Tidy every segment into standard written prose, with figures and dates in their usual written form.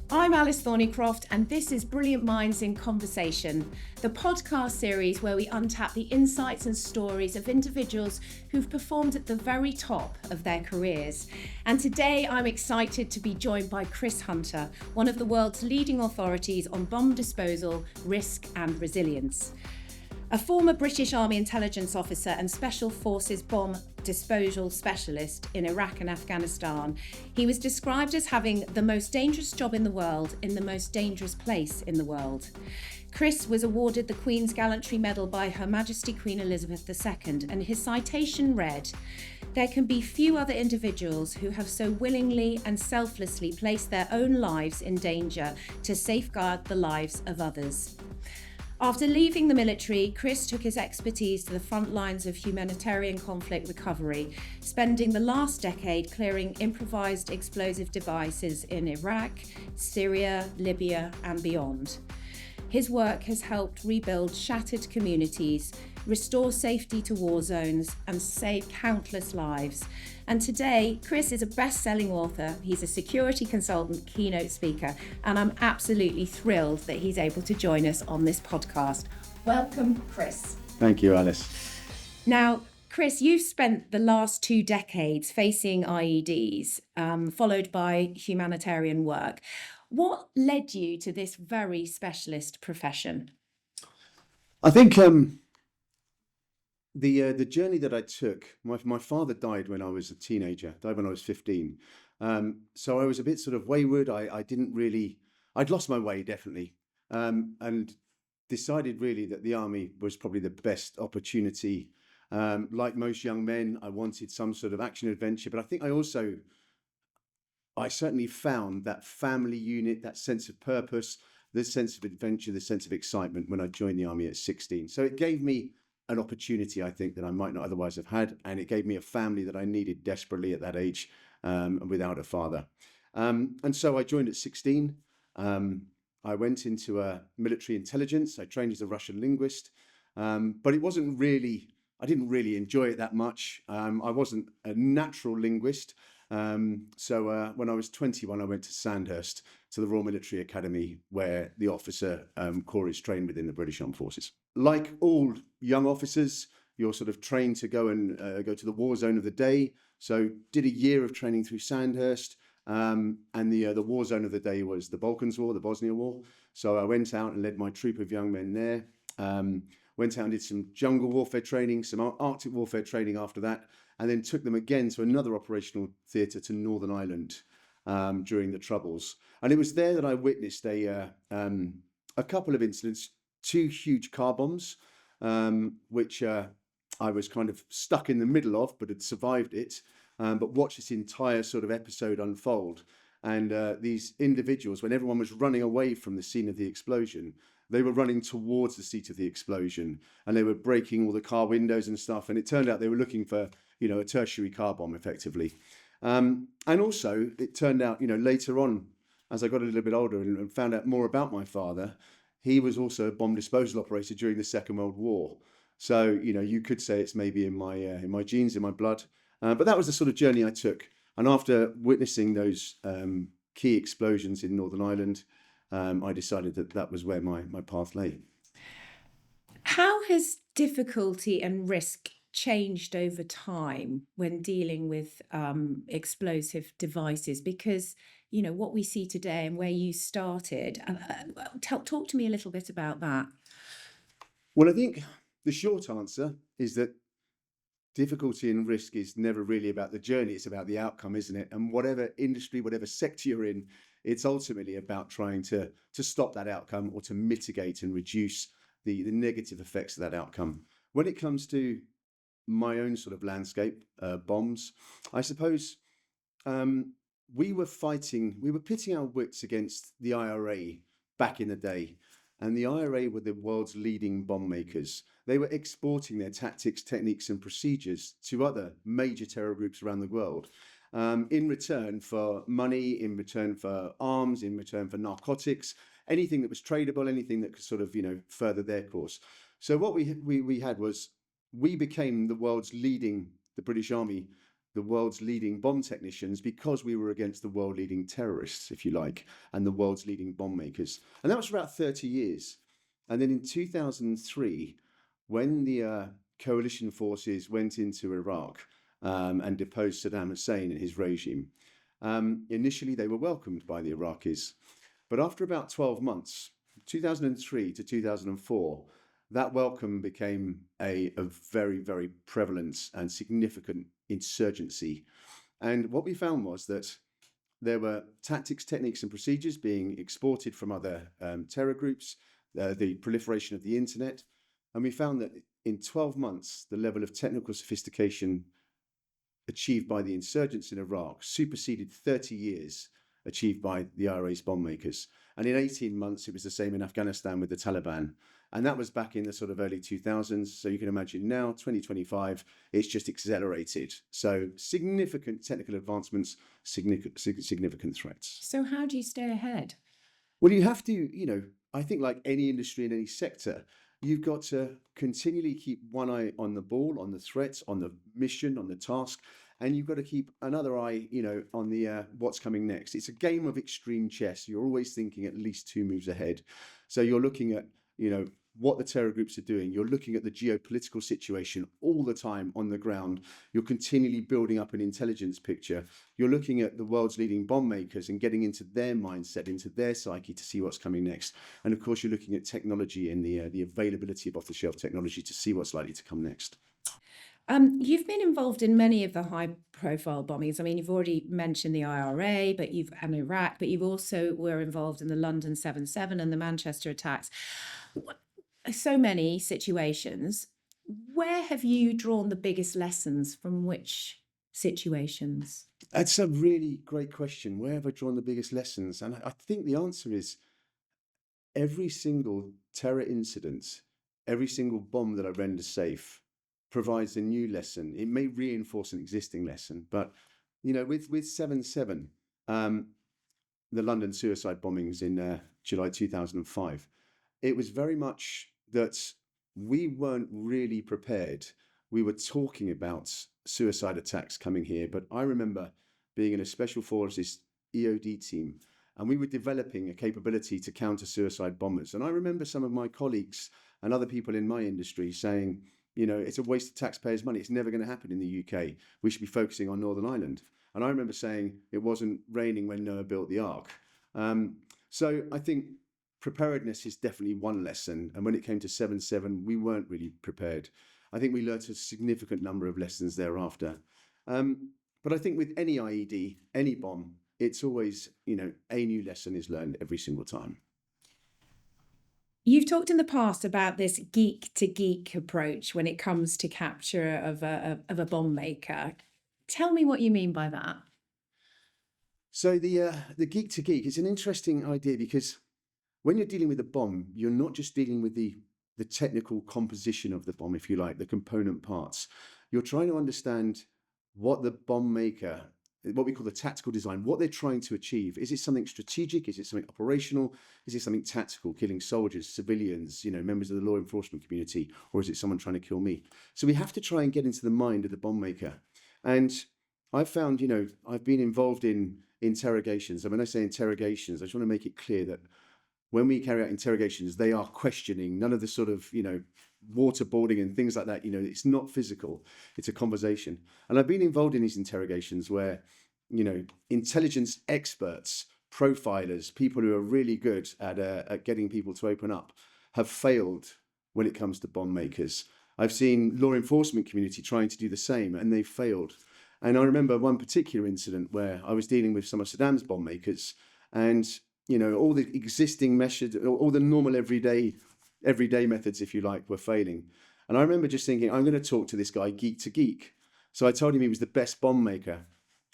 I'm Alice Thorneycroft, and this is Brilliant Minds in Conversation, the podcast series where we untap the insights and stories of individuals who've performed at the very top of their careers. And today I'm excited to be joined by Chris Hunter, one of the world's leading authorities on bomb disposal, risk and resilience. A former British Army intelligence officer and Special Forces bomb disposal specialist in Iraq and Afghanistan, he was described as having the most dangerous job in the world in the most dangerous place in the world. Chris was awarded the Queen's Gallantry Medal by Her Majesty Queen Elizabeth II, and his citation read, "There can be few other individuals who have so willingly and selflessly placed their own lives in danger to safeguard the lives of others." After leaving the military, Chris took his expertise to the front lines of humanitarian conflict recovery, spending the last decade clearing improvised explosive devices in Iraq, Syria, Libya, and beyond. His work has helped rebuild shattered communities, restore safety to war zones, and save countless lives. And today, Chris is a best-selling author, he's a security consultant, keynote speaker, and I'm absolutely thrilled that he's able to join us on this podcast. Welcome, Chris. Thank you, Alice. Now, Chris, you've spent the last 2 decades facing IEDs, followed by humanitarian work. What led you to this very specialist profession? I think the journey that I took, my father died when I was a teenager, died when I was 15. So I was a bit sort of wayward. I'd lost my way, definitely, and decided really that the army was probably the best opportunity. Like most young men, I wanted some sort of action adventure, but I think I certainly found that family unit, that sense of purpose, the sense of adventure, the sense of excitement when I joined the army at 16. So it gave me an opportunity, I think, that I might not otherwise have had. And it gave me a family that I needed desperately at that age, and without a father. And so I joined at 16. I went into military intelligence. I trained as a Russian linguist, but I didn't really enjoy it that much. I wasn't a natural linguist. So when I was 21, I went to Sandhurst, to the Royal Military Academy, where the officer corps is trained within the British Armed Forces. Like all young officers, you're sort of trained to go to the war zone of the day. So did a year of training through Sandhurst, and the war zone of the day was the Balkans War, the Bosnia War. So I went out and led my troop of young men there. Went out and did some jungle warfare training, some Arctic warfare training after that, and then took them again to another operational theatre to Northern Ireland during the Troubles. And it was there that I witnessed a couple of incidents, 2 huge car bombs, which I was kind of stuck in the middle of, but had survived it, but watched this entire sort of episode unfold. And these individuals, when everyone was running away from the scene of the explosion, they were running towards the seat of the explosion, and they were breaking all the car windows and stuff. And it turned out they were looking for, a tertiary car bomb, effectively. And also, it turned out, later on, as I got a little bit older and found out more about my father, he was also a bomb disposal operator during the Second World War. So, you could say it's maybe in my genes, in my blood. But that was the sort of journey I took. And after witnessing those key explosions in Northern Ireland, I decided that was where my path lay. How has difficulty and risk changed over time when dealing with explosive devices? Because, what we see today and where you started, talk to me a little bit about that. Well, I think the short answer is that difficulty and risk is never really about the journey. It's about the outcome, isn't it? And whatever industry, whatever sector you're in, it's ultimately about trying to stop that outcome or to mitigate and reduce the negative effects of that outcome. When it comes to my own sort of landscape, bombs, I suppose we were pitting our wits against the IRA back in the day. And the IRA were the world's leading bomb makers. They were exporting their tactics, techniques, and procedures to other major terror groups around the world, in return for money, in return for arms, in return for narcotics, anything that was tradable, anything that could sort of, further their course. So what we had was, we became the British Army, the world's leading bomb technicians because we were against the world leading terrorists, if you like, and the world's leading bomb makers. And that was for about 30 years. And then in 2003, when the coalition forces went into Iraq and deposed Saddam Hussein and his regime, initially they were welcomed by the Iraqis. But after about 12 months, 2003 to 2004, that welcome became a very, very prevalent and significant insurgency. And what we found was that there were tactics, techniques, and procedures being exported from other terror groups, the proliferation of the internet. And we found that in 12 months, the level of technical sophistication achieved by the insurgents in Iraq superseded 30 years achieved by the IRA's bomb makers. And in 18 months, it was the same in Afghanistan with the Taliban. And that was back in the sort of early 2000s. So you can imagine now, 2025, it's just accelerated. So significant technical advancements, significant threats. So how do you stay ahead? Well, you have to, I think like any industry in any sector, you've got to continually keep one eye on the ball, on the threats, on the mission, on the task. And you've got to keep another eye, on the what's coming next. It's a game of extreme chess. You're always thinking at least 2 moves ahead. So you're looking at, what the terror groups are doing. You're looking at the geopolitical situation all the time on the ground. You're continually building up an intelligence picture. You're looking at the world's leading bomb makers and getting into their mindset, into their psyche to see what's coming next. And of course, you're looking at technology and the availability of off-the-shelf technology to see what's likely to come next. You've been involved in many of the high-profile bombings. I mean, you've already mentioned the IRA, and Iraq, but you've also were involved in the London 7/7 and the Manchester attacks. So many situations. Where have you drawn the biggest lessons from which situations? That's a really great question. Where have I drawn the biggest lessons? And I think the answer is every single terror incident, every single bomb that I render safe provides a new lesson. It may reinforce an existing lesson, but with 7/7, the London suicide bombings in July 2005, it was very much that we weren't really prepared. We were talking about suicide attacks coming here, but I remember being in a special forces EOD team, and we were developing a capability to counter suicide bombers. And I remember some of my colleagues and other people in my industry saying, it's a waste of taxpayers' money. It's never going to happen in the UK. We should be focusing on Northern Ireland. And I remember saying it wasn't raining when Noah built the ark. So I think preparedness is definitely one lesson. And when it came to 7/7, we weren't really prepared. I think we learned a significant number of lessons thereafter. But I think with any IED, any bomb, it's always, a new lesson is learned every single time. You've talked in the past about this geek to geek approach when it comes to capture of a bomb maker. Tell me what you mean by that. So the geek to geek is an interesting idea because when you're dealing with a bomb, you're not just dealing with the technical composition of the bomb, if you like, the component parts. You're trying to understand what the bomb maker, what we call the tactical design, what they're trying to achieve. Is it something strategic? Is it something operational? Is it something tactical, killing soldiers, civilians, members of the law enforcement community, or is it someone trying to kill me? So we have to try and get into the mind of the bomb maker. And I've found, I've been involved in interrogations. And when I say interrogations, I just want to make it clear that when we carry out interrogations, they are questioning, none of the sort of, waterboarding and things like that. It's not physical, it's a conversation. And I've been involved in these interrogations where, intelligence experts, profilers, people who are really good at getting people to open up have failed when it comes to bomb makers. I've seen law enforcement community trying to do the same and they've failed. And I remember one particular incident where I was dealing with some of Saddam's bomb makers and all the existing measures, all the normal everyday methods, if you like, were failing. And I remember just thinking, I'm going to talk to this guy geek to geek. So I told him he was the best bomb maker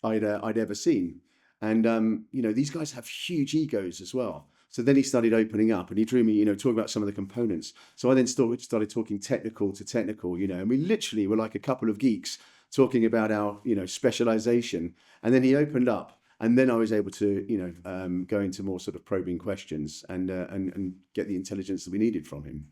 I'd ever seen. And, these guys have huge egos as well. So then he started opening up and he drew me, talking about some of the components. So I then started talking technical to technical, and we literally were like a couple of geeks talking about our, specialization. And then he opened up. And then I was able to, go into more sort of probing questions and get the intelligence that we needed from him.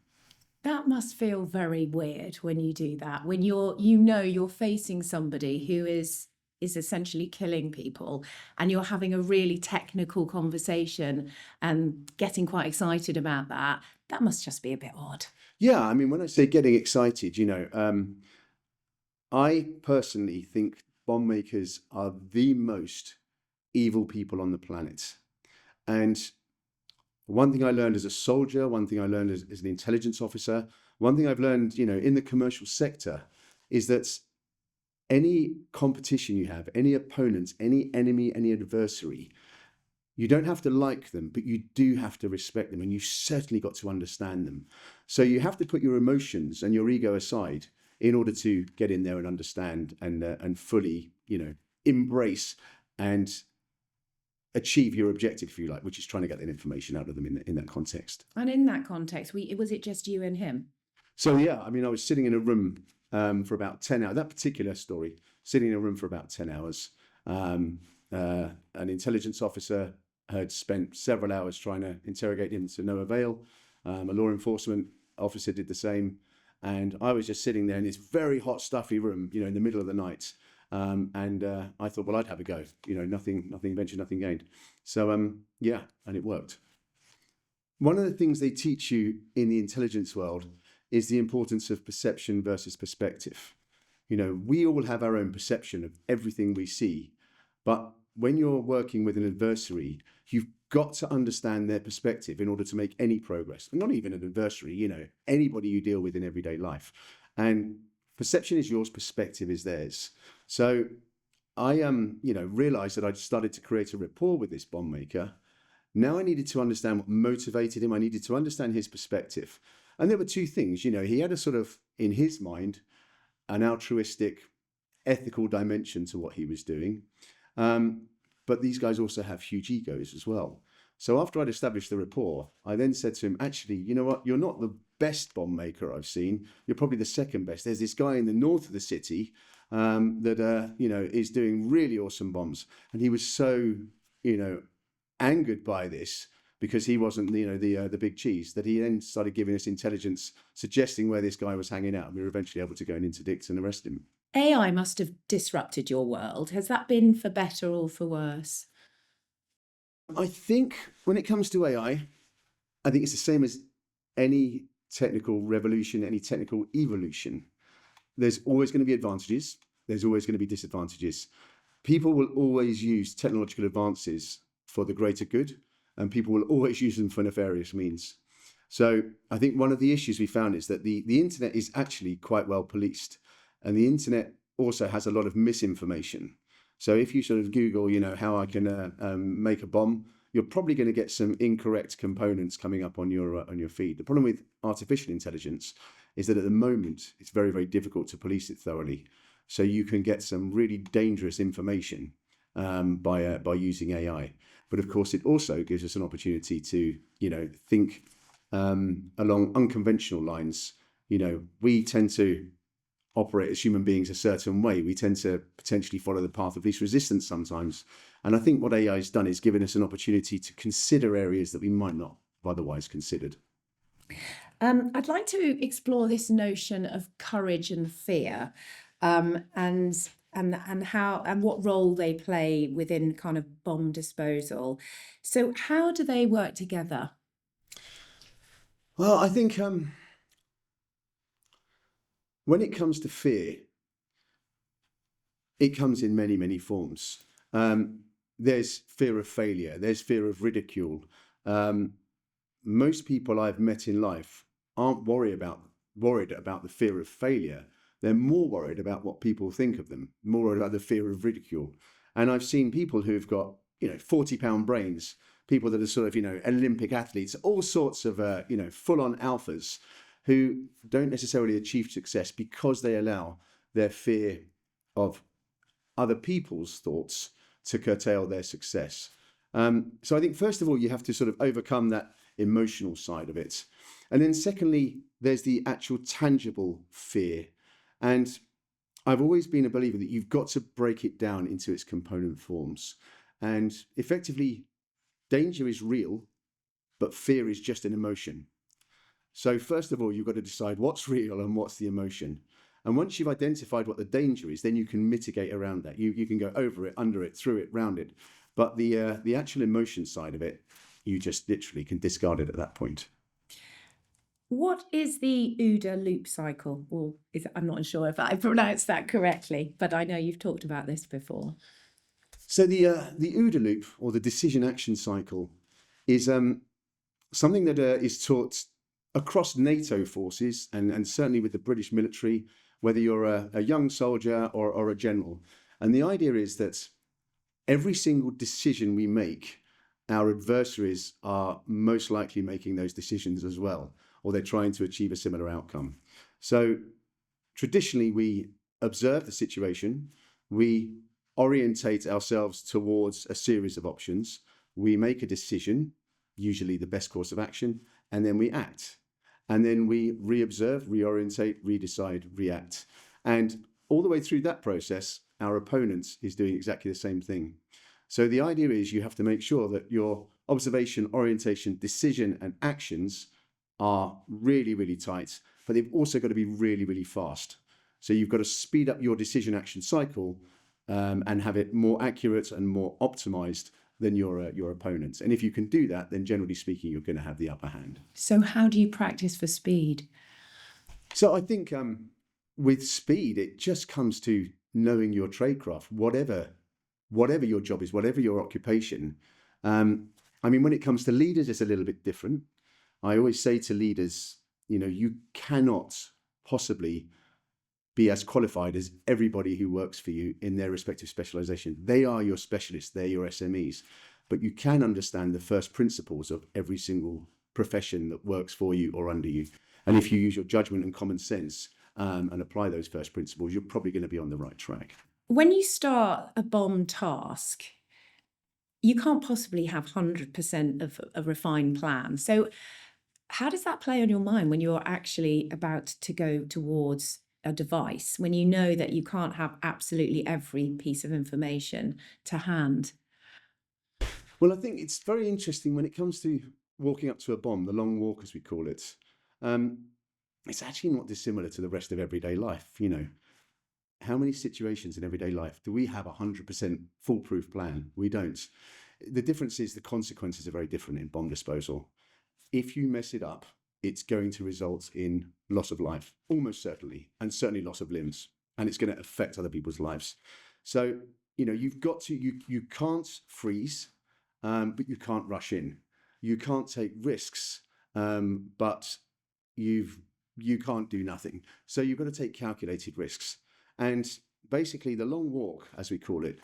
That must feel very weird when you do that, when you're facing somebody who is is essentially killing people, and you're having a really technical conversation and getting quite excited about that, that must just be a bit odd. Yeah, I mean, when I say getting excited, I personally think bomb makers are the most evil people on the planet. And one thing I learned as a soldier, one thing I learned as an intelligence officer, one thing I've learned, in the commercial sector is that any competition you have, any opponents, any enemy, any adversary, you don't have to like them, but you do have to respect them, and you've certainly got to understand them. So you have to put your emotions and your ego aside in order to get in there and understand and fully, embrace and achieve your objective, if you like, which is trying to get that information out of them in that context. And in that context, was it just you and him? So yeah, I mean, I was sitting in a room for about 10 hours. That particular story, sitting in a room for about 10 hours. An intelligence officer had spent several hours trying to interrogate him to no avail. A law enforcement officer did the same. And I was just sitting there in this very hot, stuffy room, in the middle of the night. I thought, well, I'd have a go. Nothing ventured, nothing gained. So, yeah, and it worked. One of the things they teach you in the intelligence world is the importance of perception versus perspective. We all have our own perception of everything we see, but when you're working with an adversary, you've got to understand their perspective in order to make any progress. And not even an adversary, anybody you deal with in everyday life. And perception is yours, perspective is theirs. So I realized that I'd started to create a rapport with this bomb maker. Now I needed to understand what motivated him. I needed to understand his perspective. And there were two things, he had a sort of, in his mind, an altruistic, ethical dimension to what he was doing. But these guys also have huge egos as well. So after I'd established the rapport, I then said to him, actually, you know what? You're not the best bomb maker I've seen. You're probably the second best. There's this guy in the north of the city that is doing really awesome bombs. And he was so, angered by this because he wasn't, the big cheese, that he then started giving us intelligence, suggesting where this guy was hanging out. And we were eventually able to go and interdict and arrest him. AI must have disrupted your world. Has that been for better or for worse? I think when it comes to AI, I think it's the same as any technical revolution, any technical evolution. There's always going to be advantages. There's always going to be disadvantages. People will always use technological advances for the greater good, and people will always use them for nefarious means. So I think one of the issues we found is that the internet is actually quite well policed, and the internet also has a lot of misinformation. So if you sort of Google, how I can make a bomb, you're probably going to get some incorrect components coming up on your feed. The problem with artificial intelligence is that at the moment, it's very, very difficult to police it thoroughly. So you can get some really dangerous information by using AI. But of course, it also gives us an opportunity to, think along unconventional lines. We tend to operate as human beings a certain way. We tend to potentially follow the path of least resistance sometimes. And I think what AI has done is given us an opportunity to consider areas that we might not have otherwise considered. I'd like to explore this notion of courage and fear, and how and what role they play within kind of bomb disposal. So how do they work together? Well, I think when it comes to fear, it comes in many, many forms. There's fear of failure. There's fear of ridicule. Most people I've met in life aren't worried about the fear of failure. They're more worried about what people think of them, more worried about the fear of ridicule. And I've seen people who've got, 40-pound brains, people that are sort of, Olympic athletes, all sorts of, full-on alphas who don't necessarily achieve success because they allow their fear of other people's thoughts to curtail their success. So I think, first of all, you have to sort of overcome that emotional side of it. And then secondly, there's the actual tangible fear. And I've always been a believer that you've got to break it down into its component forms. And effectively, danger is real, but fear is just an emotion. So first of all, you've got to decide what's real and what's the emotion. And once you've identified what the danger is, then you can mitigate around that. You can go over it, under it, through it, round it. But the actual emotion side of it, you just literally can discard it at that point. What is the OODA loop cycle? Or I'm not sure if I pronounced that correctly, but I know you've talked about this before. So the OODA loop, or the decision action cycle, is something that is taught across NATO forces and certainly with the British military, whether you're a young soldier or a general. And the idea is that every single decision we make, our adversaries are most likely making those decisions as well, or they're trying to achieve a similar outcome. So traditionally, we observe the situation, we orientate ourselves towards a series of options, we make a decision, usually the best course of action, and then we act. And then we re-observe, reorientate, redecide, react. And all the way through that process, our opponent is doing exactly the same thing. So the idea is you have to make sure that your observation, orientation, decision, and actions are really, really tight, but they've also got to be really, really fast. So you've got to speed up your decision action cycle and have it more accurate and more optimized than your opponents. And if you can do that, then generally speaking, you're going to have the upper hand. So how do you practice for speed? So I think with speed, it just comes to knowing your tradecraft, whatever your job is, whatever your occupation. I mean, when it comes to leaders, it's a little bit different. I always say to leaders, you cannot possibly be as qualified as everybody who works for you in their respective specialization. They are your specialists, they're your SMEs, but you can understand the first principles of every single profession that works for you or under you. And if you use your judgment and common sense and apply those first principles, you're probably going to be on the right track. When you start a bomb task, you can't possibly have 100% of a refined plan. So how does that play on your mind when you're actually about to go towards a device, when you know that you can't have absolutely every piece of information to hand? Well, I think it's very interesting when it comes to walking up to a bomb, the long walk as we call it. It's actually not dissimilar to the rest of everyday life. How many situations in everyday life do we have a 100% foolproof plan? We don't. The difference is the consequences are very different in bomb disposal. If you mess it up, it's going to result in loss of life, almost certainly, and certainly loss of limbs, and it's going to affect other people's lives. So, you've got to, you can't freeze, but you can't rush in. You can't take risks, but you can't do nothing. So you've got to take calculated risks. And basically the long walk, as we call it,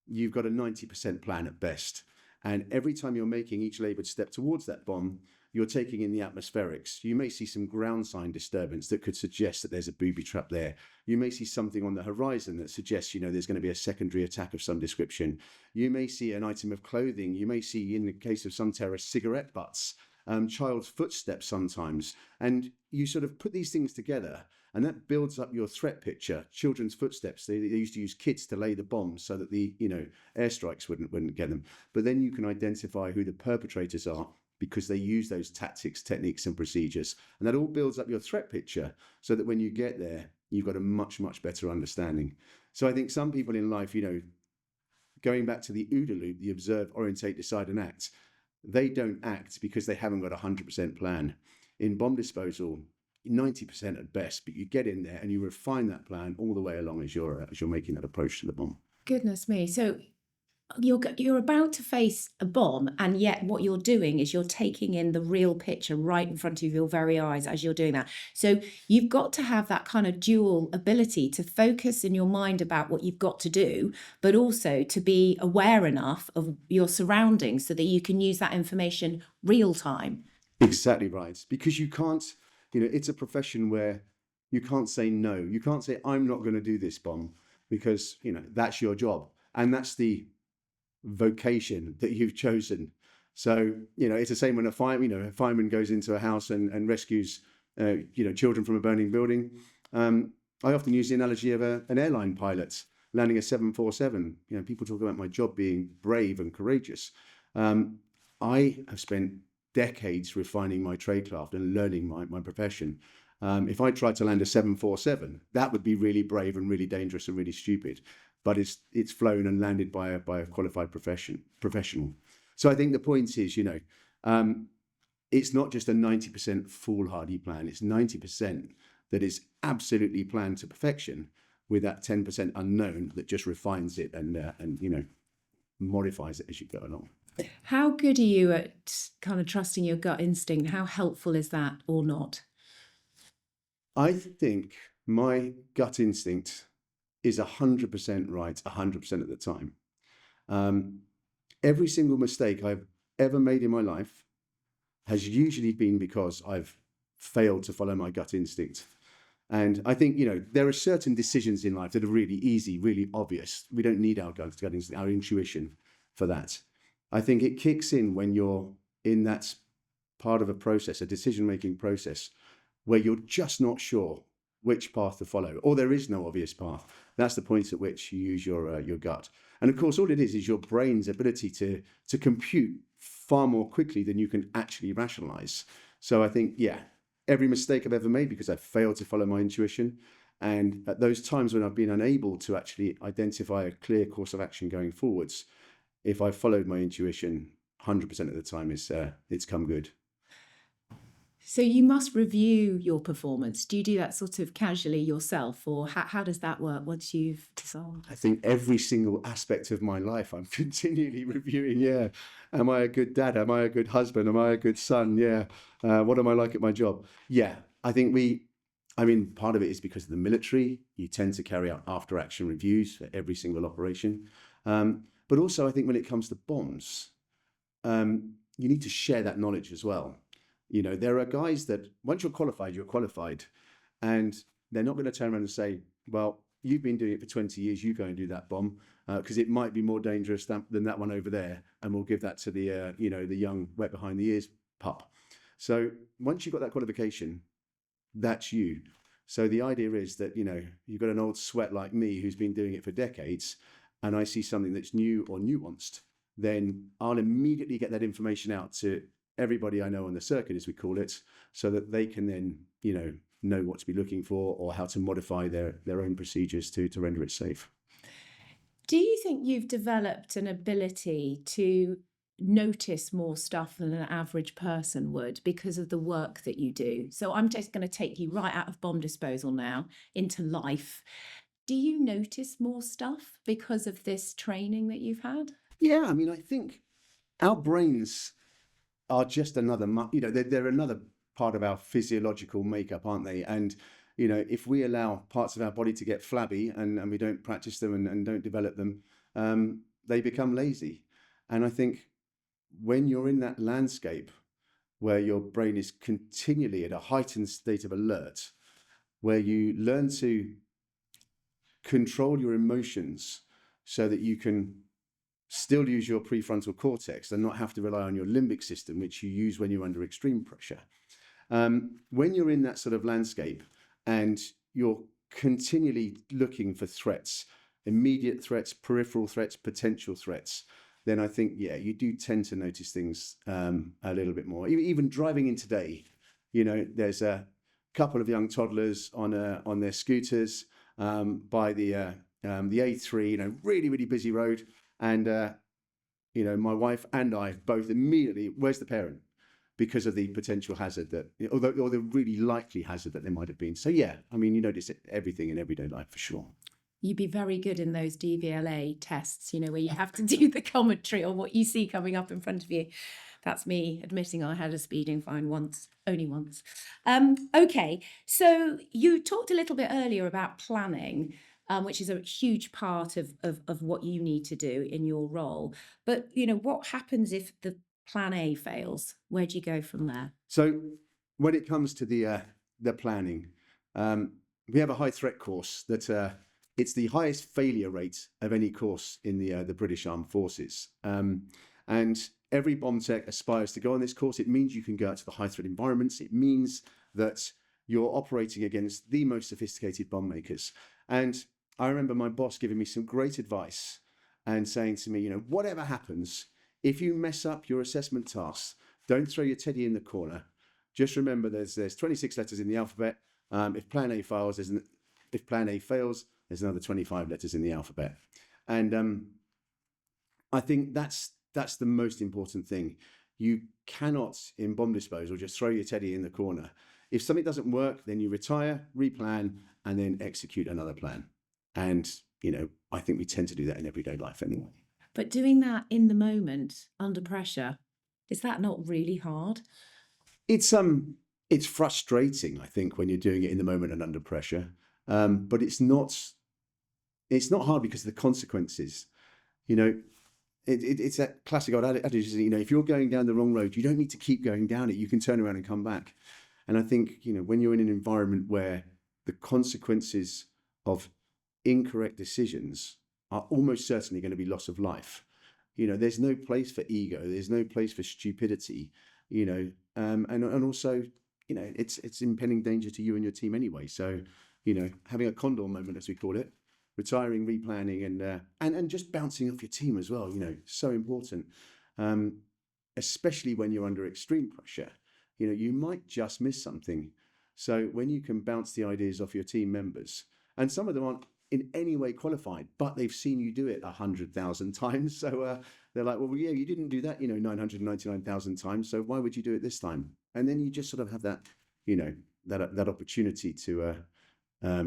you've got a 90% plan at best. And every time you're making each laboured step towards that bomb, you're taking in the atmospherics. You may see some ground sign disturbance that could suggest that there's a booby trap there. You may see something on the horizon that suggests, there's going to be a secondary attack of some description. You may see an item of clothing. You may see, in the case of some terrorists, cigarette butts, child's footsteps sometimes. And you sort of put these things together, and that builds up your threat picture. Children's footsteps. They used to use kids to lay the bombs so that the airstrikes wouldn't get them. But then you can identify who the perpetrators are, because they use those tactics, techniques, and procedures. And that all builds up your threat picture so that when you get there, you've got a much, much better understanding. So I think some people in life, going back to the OODA loop, the observe, orientate, decide, and act, they don't act because they haven't got a 100% plan. In bomb disposal, 90% at best, but you get in there and you refine that plan all the way along as you're making that approach to the bomb. Goodness me. So you're about to face a bomb, and yet what you're doing is you're taking in the real picture right in front of your very eyes as you're doing that. So you've got to have that kind of dual ability to focus in your mind about what you've got to do, but also to be aware enough of your surroundings so that you can use that information real time. Exactly right. Because you can't, it's a profession where you can't say no. You can't say, I'm not going to do this bomb, because, that's your job. And that's the vocation that you've chosen. So, it's the same when a fireman goes into a house and rescues, children from a burning building. I often use the analogy of an airline pilot landing a 747. People talk about my job being brave and courageous. I have spent decades refining my tradecraft and learning my profession. If I tried to land a 747, that would be really brave and really dangerous and really stupid. But it's flown and landed by a qualified professional. So I think the point is, it's not just a 90% foolhardy plan. It's 90% that is absolutely planned to perfection, with that 10% unknown that just refines it and modifies it as you go along. How good are you at kind of trusting your gut instinct? How helpful is that or not? I think my gut instinct is 100% right 100% of the time. Every single mistake I've ever made in my life has usually been because I've failed to follow my gut instinct. And I think, there are certain decisions in life that are really easy, really obvious. We don't need our gut instinct, our intuition for that. I think it kicks in when you're in that part of a process, a decision-making process, where you're just not sure which path to follow, or there is no obvious path. That's the point at which you use your gut. And of course, all it is your brain's ability to compute far more quickly than you can actually rationalize. So I think, every mistake I've ever made because I've failed to follow my intuition. And at those times when I've been unable to actually identify a clear course of action going forwards, if I followed my intuition 100% of the time, it's come good. So you must review your performance. Do you do that sort of casually yourself, or how does that work once you've decided? I think every single aspect of my life I'm continually reviewing. Yeah. Am I a good dad? Am I a good husband? Am I a good son? Yeah. What am I like at my job? Yeah. I think part of it is because of the military. You tend to carry out after action reviews for every single operation. But also I think when it comes to bombs, you need to share that knowledge as well. There are guys that once you're qualified, and they're not going to turn around and say, well, you've been doing it for 20 years, you go and do that bomb, because it might be more dangerous than that one over there, and we'll give that to the young wet behind the ears pup. So once you've got that qualification, that's you. So the idea is that, you've got an old sweat like me who's been doing it for decades, and I see something that's new or nuanced, then I'll immediately get that information out to everybody I know on the circuit, as we call it, so that they can then, know what to be looking for or how to modify their own procedures to render it safe. Do you think you've developed an ability to notice more stuff than an average person would because of the work that you do? So I'm just going to take you right out of bomb disposal now into life. Do you notice more stuff because of this training that you've had? Yeah, I think our brains are just another, they're another part of our physiological makeup, aren't they? And, if we allow parts of our body to get flabby and we don't practice them and don't develop them, they become lazy. And I think when you're in that landscape where your brain is continually at a heightened state of alert, where you learn to control your emotions so that you can still use your prefrontal cortex and not have to rely on your limbic system, which you use when you're under extreme pressure. When you're in that sort of landscape and you're continually looking for threats, immediate threats, peripheral threats, potential threats, then I think, you do tend to notice things a little bit more. Even driving in today, there's a couple of young toddlers on their scooters by the A3, really, really busy road. And, my wife and I both immediately, where's the parent? Because of the potential hazard or the really likely hazard that there might have been. So, you notice everything in everyday life for sure. You'd be very good in those DVLA tests, where you have to do the commentary on what you see coming up in front of you. That's me admitting I had a speeding fine once, only once. Okay, so you talked a little bit earlier about planning, which is a huge part of what you need to do in your role. But, what happens if the plan A fails? Where do you go from there? So when it comes to the planning, we have a high threat course that it's the highest failure rate of any course in the British Armed Forces. And every bomb tech aspires to go on this course. It means you can go out to the high threat environments. It means that you're operating against the most sophisticated bomb makers. And I remember my boss giving me some great advice and saying to me, whatever happens, if you mess up your assessment tasks, don't throw your teddy in the corner. Just remember there's 26 letters in the alphabet. If plan A fails, if plan A fails, there's another 25 letters in the alphabet. And I think that's the most important thing. You cannot, in bomb disposal, just throw your teddy in the corner. If something doesn't work, then you retire, replan, and then execute another plan. And, I think we tend to do that in everyday life anyway. But doing that in the moment, under pressure, is that not really hard? It's frustrating, I think, when you're doing it in the moment and under pressure. But it's not hard because of the consequences. It's that classic old adage, if you're going down the wrong road, you don't need to keep going down it. You can turn around and come back. And I think, when you're in an environment where the consequences of incorrect decisions are almost certainly going to be loss of life, there's no place for ego. There's no place for stupidity, and also, it's impending danger to you and your team anyway. So, having a condor moment, as we call it, retiring, replanning, and just bouncing off your team as well, so important, especially when you're under extreme pressure. You might just miss something. So when you can bounce the ideas off your team members, and some of them aren't in any way qualified, but they've seen you do it 100,000 times. So they're like, well, yeah, you didn't do that, 999,000 times. So why would you do it this time? And then you just sort of have that, that opportunity to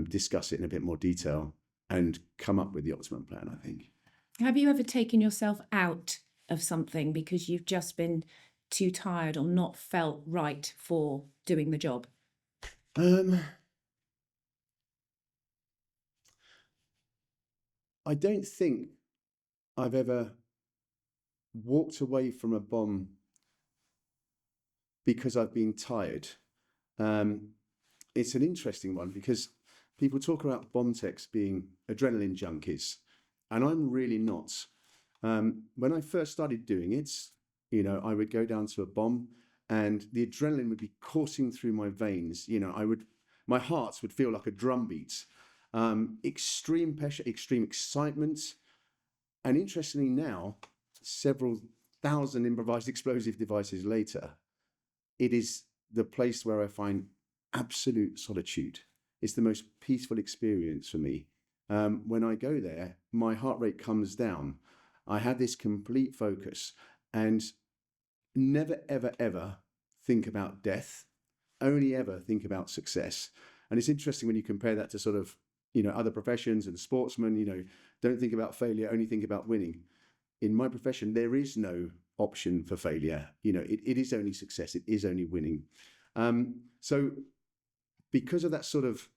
discuss it in a bit more detail and come up with the optimum plan, I think. Have you ever taken yourself out of something because you've just been too tired or not felt right for doing the job? I don't think I've ever walked away from a bomb because I've been tired. It's an interesting one because people talk about bomb techs being adrenaline junkies, and I'm really not. When I first started doing it, I would go down to a bomb and the adrenaline would be coursing through my veins. My heart would feel like a drum beat. Extreme pressure, extreme excitement. And interestingly now, several thousand improvised explosive devices later, it is the place where I find absolute solitude. It's the most peaceful experience for me. When I go there, my heart rate comes down. I have this complete focus and never, ever, ever think about death, only ever think about success. And it's interesting when you compare that to sort of, other professions and sportsmen, don't think about failure, only think about winning. In my profession, there is no option for failure. It is only success. It is only winning. So because of that sort of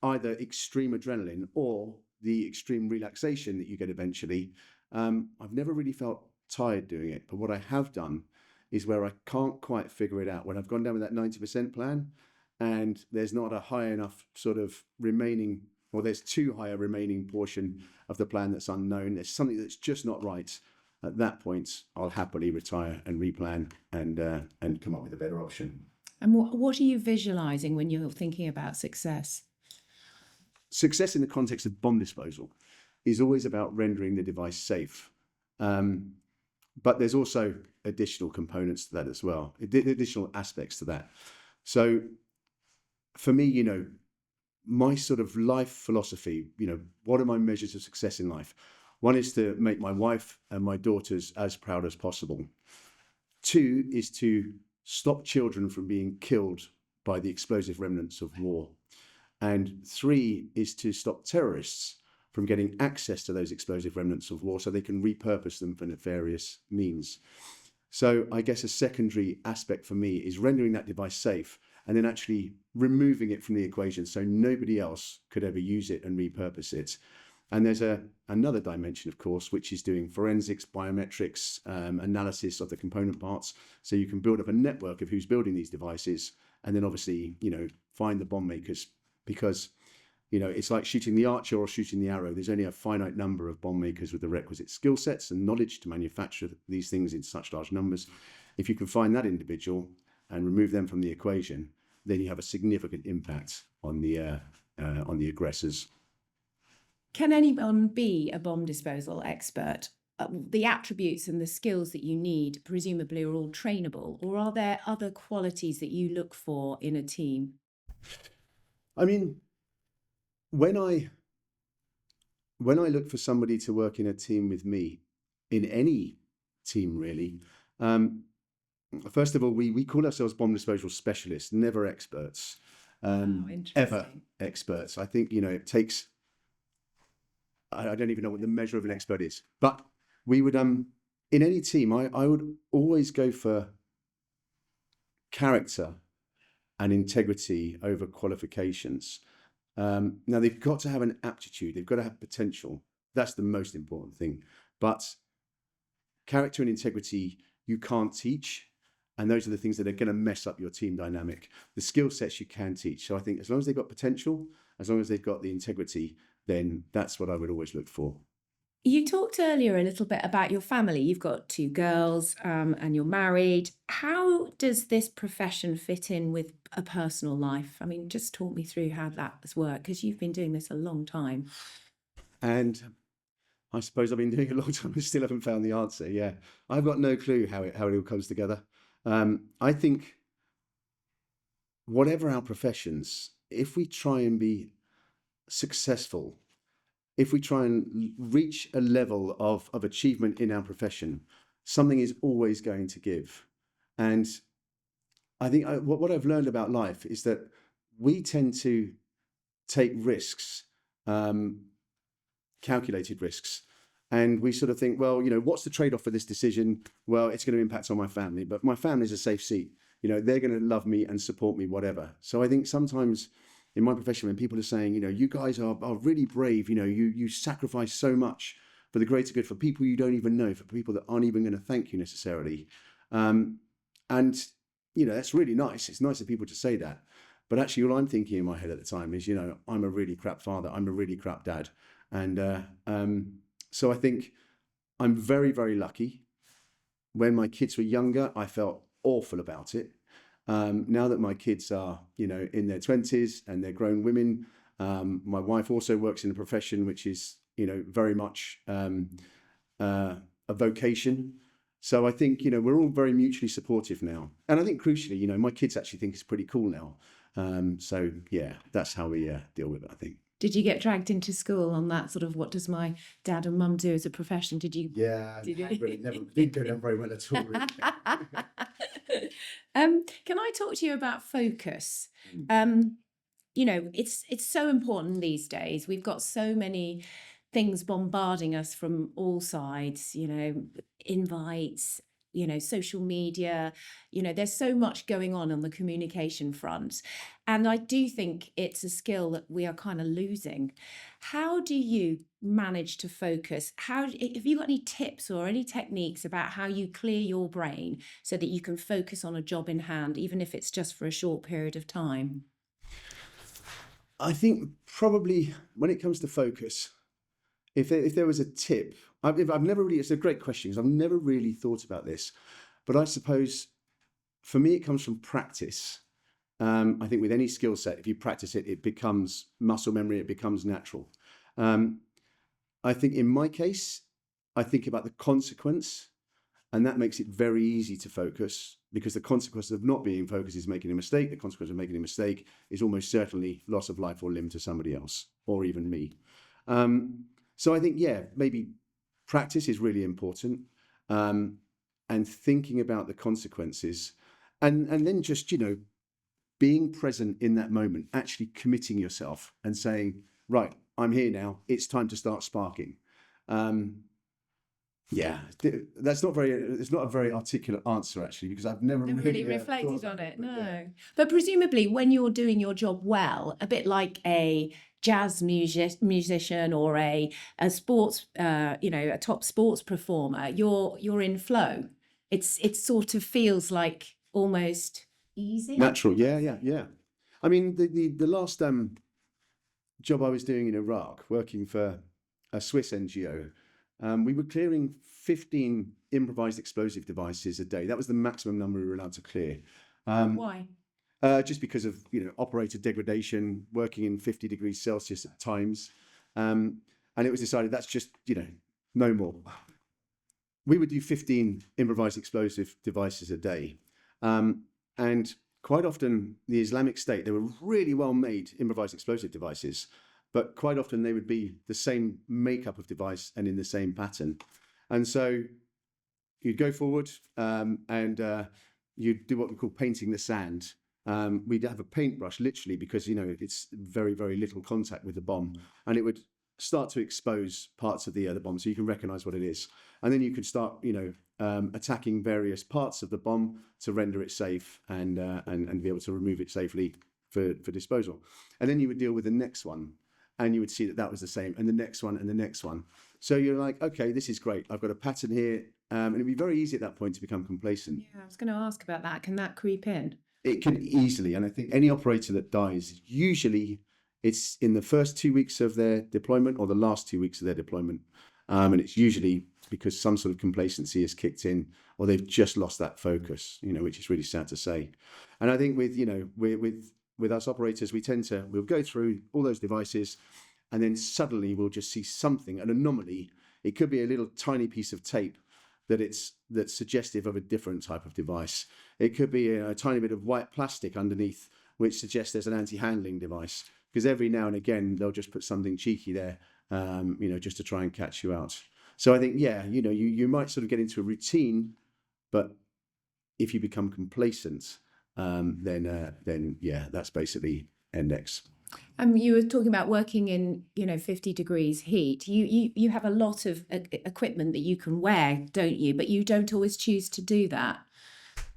either extreme adrenaline or the extreme relaxation that you get eventually, I've never really felt tired doing it. But what I have done is where I can't quite figure it out, when I've gone down with that 90% plan and there's not a high enough sort of remaining, or there's too high a remaining portion of the plan that's unknown, there's something that's just not right. At that point, I'll happily retire and replan and come up with a better option. And what are you visualizing when you're thinking about success? Success in the context of bomb disposal is always about rendering the device safe. But there's also additional components to that as well, additional aspects to that. So for me, my sort of life philosophy, what are my measures of success in life? One is to make my wife and my daughters as proud as possible. 2 is to stop children from being killed by the explosive remnants of war. And 3 is to stop terrorists from getting access to those explosive remnants of war so they can repurpose them for nefarious means. So I guess a secondary aspect for me is rendering that device safe and then actually removing it from the equation so nobody else could ever use it and repurpose it. And there's another dimension, of course, which is doing forensics, biometrics, analysis of the component parts. So you can build up a network of who's building these devices and then obviously, find the bomb makers, because, it's like shooting the archer or shooting the arrow. There's only a finite number of bomb makers with the requisite skill sets and knowledge to manufacture these things in such large numbers. If you can find that individual and remove them from the equation, then you have a significant impact on the aggressors. Can anyone be a bomb disposal expert? The attributes and the skills that you need presumably are all trainable, or are there other qualities that you look for in a team? I mean, when I look for somebody to work in a team with me, in any team really, um, first of all, we call ourselves bomb disposal specialists, never experts, Oh, ever interesting. experts. I think, it takes, I don't even know what the measure of an expert is, but we would, in any team, I would always go for character and integrity over qualifications. Now, they've got to have an aptitude, they've got to have potential. That's the most important thing. But character and integrity, you can't teach. And those are the things that are going to mess up your team dynamic. The skill sets you can teach. So I think as long as they've got potential, as long as they've got the integrity, then that's what I would always look for. You talked earlier a little bit about your family. You've got two girls, and you're married. How does this profession fit in with a personal life? I mean, just talk me through how that has worked, because you've been doing this a long time. And I suppose I've been doing it a long time and still haven't found the answer. Yeah, I've got no clue how it all comes together. I think whatever our professions, if we try and be successful, if we try and reach a level of achievement in our profession, something is always going to give. And I think what I've learned about life is that we tend to take risks, calculated risks. And we sort of think, well, what's the trade-off for this decision? Well, it's going to impact on my family, but my family's a safe seat. They're going to love me and support me, whatever. So I think sometimes in my profession, when people are saying, you guys are really brave, you sacrifice so much for the greater good, for people you don't even know, for people that aren't even going to thank you necessarily. And, that's really nice. It's nice of people to say that. But actually, all I'm thinking in my head at the time is, I'm a really crap father. I'm a really crap dad. And so I think I'm very, very lucky. When my kids were younger, I felt awful about it. Now that my kids are, in their 20s and they're grown women, my wife also works in a profession which is, very much a vocation. So I think, we're all very mutually supportive now. And I think crucially, my kids actually think it's pretty cool now. So yeah, that's how we deal with it, I think. Did you get dragged into school on that sort of, what does my dad and mum do as a profession? Did you? Yeah, Did you? really didn't go down very well at all. Really. Can I talk to you about focus? It's so important these days. We've got so many things bombarding us from all sides, invites, social media, there's so much going on the communication front. And I do think it's a skill that we are kind of losing. How do you manage to focus? Have you got any tips or any techniques about how you clear your brain so that you can focus on a job in hand, even if it's just for a short period of time? I think probably when it comes to focus, if there was a tip, I've never really, it's a great question because I've never really thought about this, but I suppose for me, it comes from practice. I think with any skill set, if you practice it, it becomes muscle memory, it becomes natural. I think in my case, I think about the consequence, and that makes it very easy to focus because the consequence of not being focused is making a mistake. The consequence of making a mistake is almost certainly loss of life or limb to somebody else or even me. So I think, yeah, maybe practice is really important, and thinking about the consequences and then just, being present in that moment, actually committing yourself and saying, right, I'm here now. It's time to start sparking. Yeah, it's not a very articulate answer actually, because I've never really reflected on it. No, yeah. But presumably when you're doing your job well, a bit like a jazz musician or a sports, a top sports performer, you're in flow. It sort of feels like almost easy. Natural, yeah. I mean, the last job I was doing in Iraq, working for a Swiss NGO, we were clearing 15 improvised explosive devices a day. That was the maximum number we were allowed to clear. Why? Just because of operator degradation, working in 50 degrees Celsius at times, and it was decided that's just no more. We would do 15 improvised explosive devices a day, and quite often the Islamic State, they were really well made improvised explosive devices, but quite often they would be the same makeup of device and in the same pattern. And so you'd go forward and you'd do what we call painting the sand. We'd have a paintbrush, literally, because, it's very, very little contact with the bomb. And it would start to expose parts of the bomb so you can recognize what it is. And then you could start, attacking various parts of the bomb to render it safe and be able to remove it safely for disposal. And then you would deal with the next one, and you would see that was the same, and the next one, and the next one. So you're like, okay, this is great. I've got a pattern here. And it'd be very easy at that point to become complacent. Yeah, I was going to ask about that. Can that creep in? It can easily. And I think any operator that dies, usually it's in the first 2 weeks of their deployment or the last 2 weeks of their deployment. And it's usually because some sort of complacency has kicked in, or they've just lost that focus, which is really sad to say. And I think with us operators, we'll go through all those devices, and then suddenly we'll just see something, an anomaly. It could be a little tiny piece of tape that's suggestive of a different type of device. It could be a tiny bit of white plastic underneath, which suggests there's an anti-handling device. Because every now and again they'll just put something cheeky there, just to try and catch you out. So I think, you might sort of get into a routine, but if you become complacent, then that's basically index. You were talking about working in 50 degrees heat. You have a lot of equipment that you can wear, don't you? But you don't always choose to do that.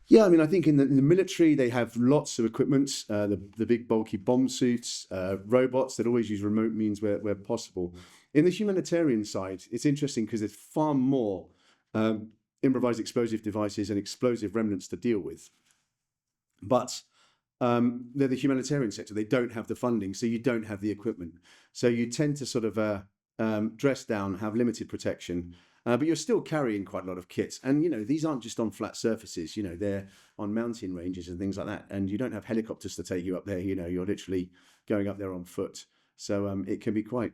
Yeah, I mean, I think in the military they have lots of equipment, the big bulky bomb suits, robots that always use remote means where possible. In the humanitarian side, it's interesting because there's far more improvised explosive devices and explosive remnants to deal with. But they're the humanitarian sector. They don't have the funding, so you don't have the equipment. So you tend to sort of dress down, have limited protection, but you're still carrying quite a lot of kits. And, these aren't just on flat surfaces, they're on mountain ranges and things like that. And you don't have helicopters to take you up there, you're literally going up there on foot. So it can be quite,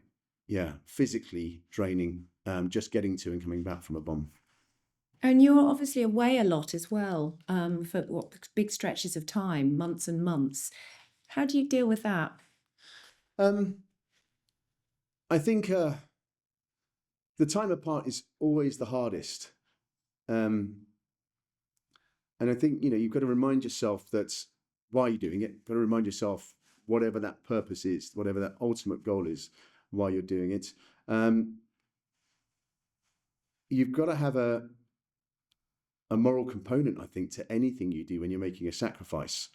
physically draining, just getting to and coming back from a bomb. And you're obviously away a lot as well, for big stretches of time, months and months. How do you deal with that? I think the time apart is always the hardest. And I think, you've got to remind yourself that why you're doing it. You've got to remind yourself whatever that purpose is, whatever that ultimate goal is, why you're doing it. You've got to have a moral component, I think, to anything you do when you're making a sacrifice.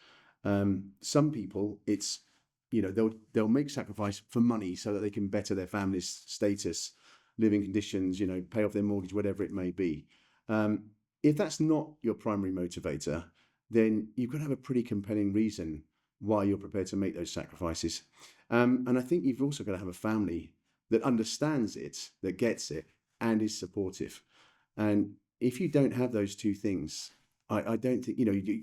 Some people, it's, they'll make sacrifice for money so that they can better their family's status, living conditions, pay off their mortgage, whatever it may be. If that's not your primary motivator, then you've got to have a pretty compelling reason why you're prepared to make those sacrifices. And I think you've also got to have a family that understands it, that gets it, and is supportive. And if you don't have those two things, I don't think,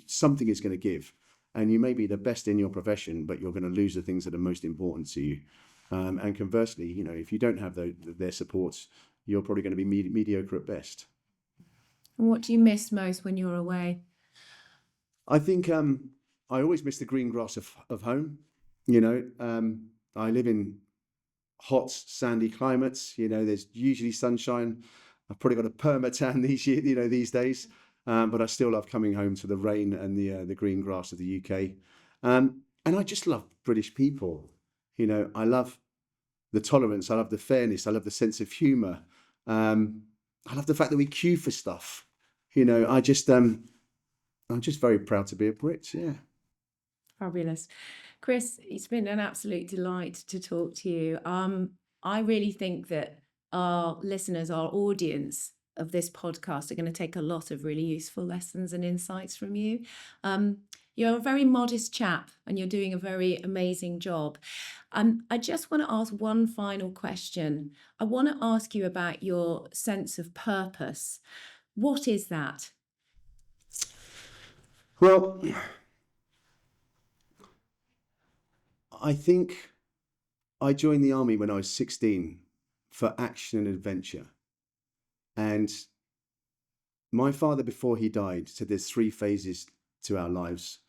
something is going to give. And you may be the best in your profession, but you're going to lose the things that are most important to you. And conversely, if you don't have their supports, you're probably going to be mediocre at best. And what do you miss most when you're away? I think I always miss the green grass of home. I live in hot, sandy climates. There's usually sunshine. I've probably got a perma-tan these days, but I still love coming home to the rain and the green grass of the UK. And I just love British people. I love the tolerance. I love the fairness. I love the sense of humour. I love the fact that we queue for stuff. I'm just very proud to be a Brit. Yeah. Fabulous. Chris, it's been an absolute delight to talk to you. I really think that our listeners, our audience of this podcast are going to take a lot of really useful lessons and insights from you. You're a very modest chap and you're doing a very amazing job. I just want to ask one final question. I want to ask you about your sense of purpose. What is that? Well, I think I joined the army when I was 16 for action and adventure. And my father, before he died, said there's 3 phases to our lives.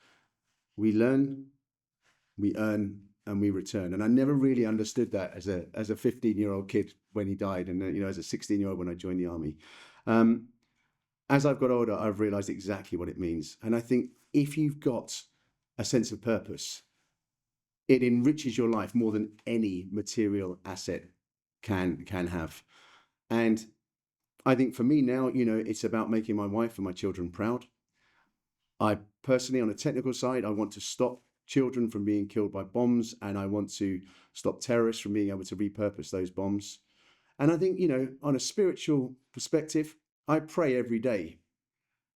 we learn, we earn, and we return. And I never really understood that as a 15-year-old kid when he died, and as a 16-year-old when I joined the army. As I've got older, I've realized exactly what it means. And I think if you've got a sense of purpose, it enriches your life more than any material asset can have. And I think for me now, it's about making my wife and my children proud. I personally, on a technical side, I want to stop children from being killed by bombs, and I want to stop terrorists from being able to repurpose those bombs. And I think, on a spiritual perspective, I pray every day,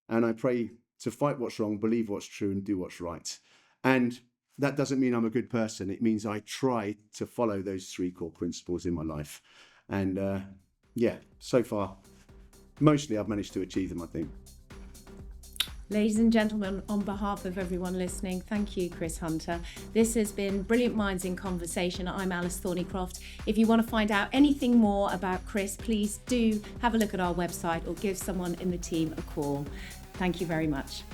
and I pray to fight what's wrong, believe what's true, and do what's right. And that doesn't mean I'm a good person. It means I try to follow those 3 core principles in my life. And so far, mostly I've managed to achieve them, I think. Ladies and gentlemen, on behalf of everyone listening, thank you, Chris Hunter. This has been Brilliant Minds in Conversation. I'm Alice Thorneycroft. If you want to find out anything more about Chris, please do have a look at our website or give someone in the team a call. Thank you very much.